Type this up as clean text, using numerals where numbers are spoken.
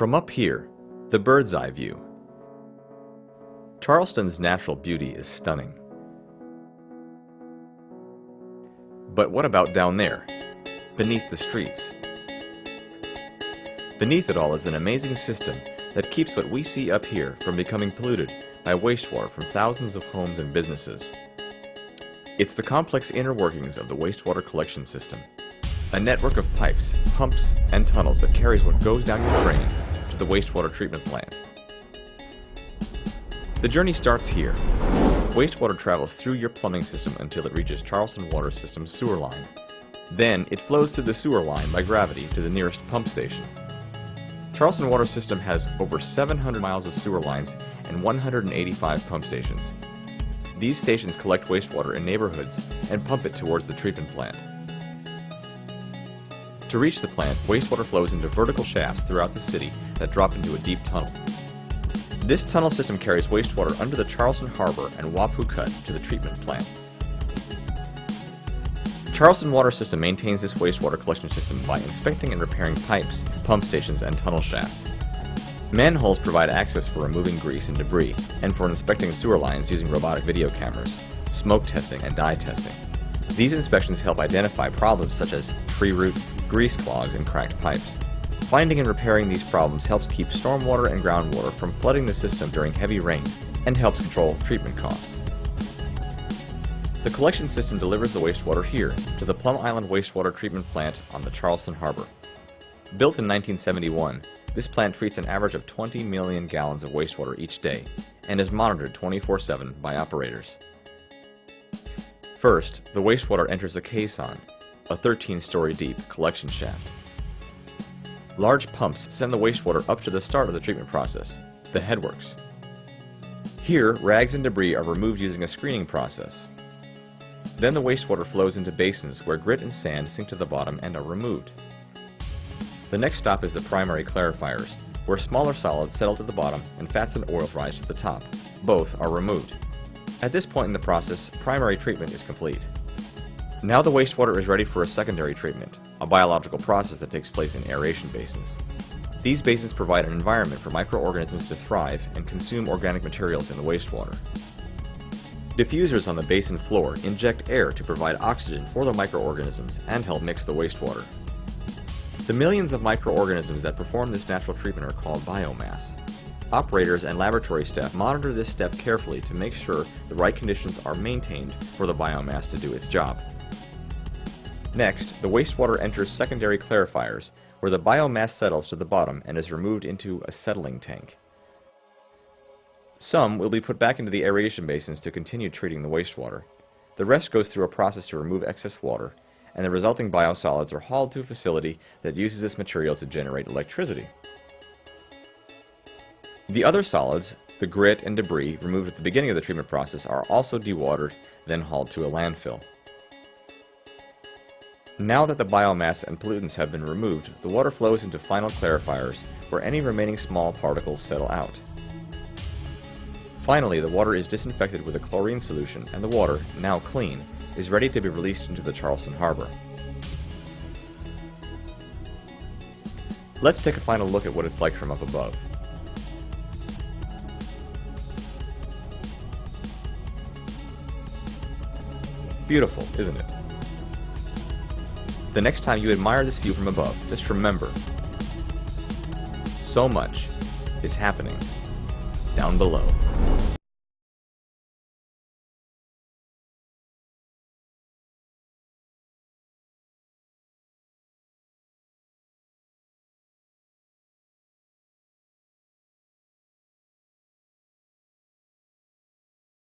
From up here, the bird's eye view. Charleston's natural beauty is stunning. But what about down there, beneath the streets? Beneath it all is an amazing system that keeps what we see up here from becoming polluted by wastewater from thousands of homes and businesses. It's the complex inner workings of the wastewater collection system, a network of pipes, pumps, and tunnels that carries what goes down your drain to the wastewater treatment plant. The journey starts here. Wastewater travels through your plumbing system until it reaches Charleston Water System's sewer line. Then it flows through the sewer line by gravity to the nearest pump station. Charleston Water System has over 700 miles of sewer lines and 185 pump stations. These stations collect wastewater in neighborhoods and pump it towards the treatment plant. To reach the plant, wastewater flows into vertical shafts throughout the city that drop into a deep tunnel. This tunnel system carries wastewater under the Charleston Harbor and Wapoo Cut to the treatment plant. Charleston Water System maintains this wastewater collection system by inspecting and repairing pipes, pump stations, and tunnel shafts. Manholes provide access for removing grease and debris, and for inspecting sewer lines using robotic video cameras, smoke testing, and dye testing. These inspections help identify problems such as tree roots, grease clogs, and cracked pipes. Finding and repairing these problems helps keep stormwater and groundwater from flooding the system during heavy rains and helps control treatment costs. The collection system delivers the wastewater here to the Plum Island Wastewater Treatment Plant on the Charleston Harbor. Built in 1971, this plant treats an average of 20 million gallons of wastewater each day and is monitored 24/7 by operators. First, the wastewater enters a caisson, a 13-story deep collection shaft. Large pumps send the wastewater up to the start of the treatment process, the headworks. Here, rags and debris are removed using a screening process. Then the wastewater flows into basins where grit and sand sink to the bottom and are removed. The next stop is the primary clarifiers, where smaller solids settle to the bottom and fats and oils rise to the top. Both are removed. At this point in the process, primary treatment is complete. Now the wastewater is ready for a secondary treatment, a biological process that takes place in aeration basins. These basins provide an environment for microorganisms to thrive and consume organic materials in the wastewater. Diffusers on the basin floor inject air to provide oxygen for the microorganisms and help mix the wastewater. The millions of microorganisms that perform this natural treatment are called biomass. Operators and laboratory staff monitor this step carefully to make sure the right conditions are maintained for the biomass to do its job. Next, the wastewater enters secondary clarifiers, where the biomass settles to the bottom and is removed into a settling tank. Some will be put back into the aeration basins to continue treating the wastewater. The rest goes through a process to remove excess water, and the resulting biosolids are hauled to a facility that uses this material to generate electricity. The other solids, the grit and debris removed at the beginning of the treatment process, are also dewatered, then hauled to a landfill. Now that the biomass and pollutants have been removed, the water flows into final clarifiers, where any remaining small particles settle out. Finally, the water is disinfected with a chlorine solution, and the water, now clean, is ready to be released into the Charleston Harbor. Let's take a final look at what it's like from up above. Beautiful, isn't it? The next time you admire this view from above, just remember, so much is happening down below.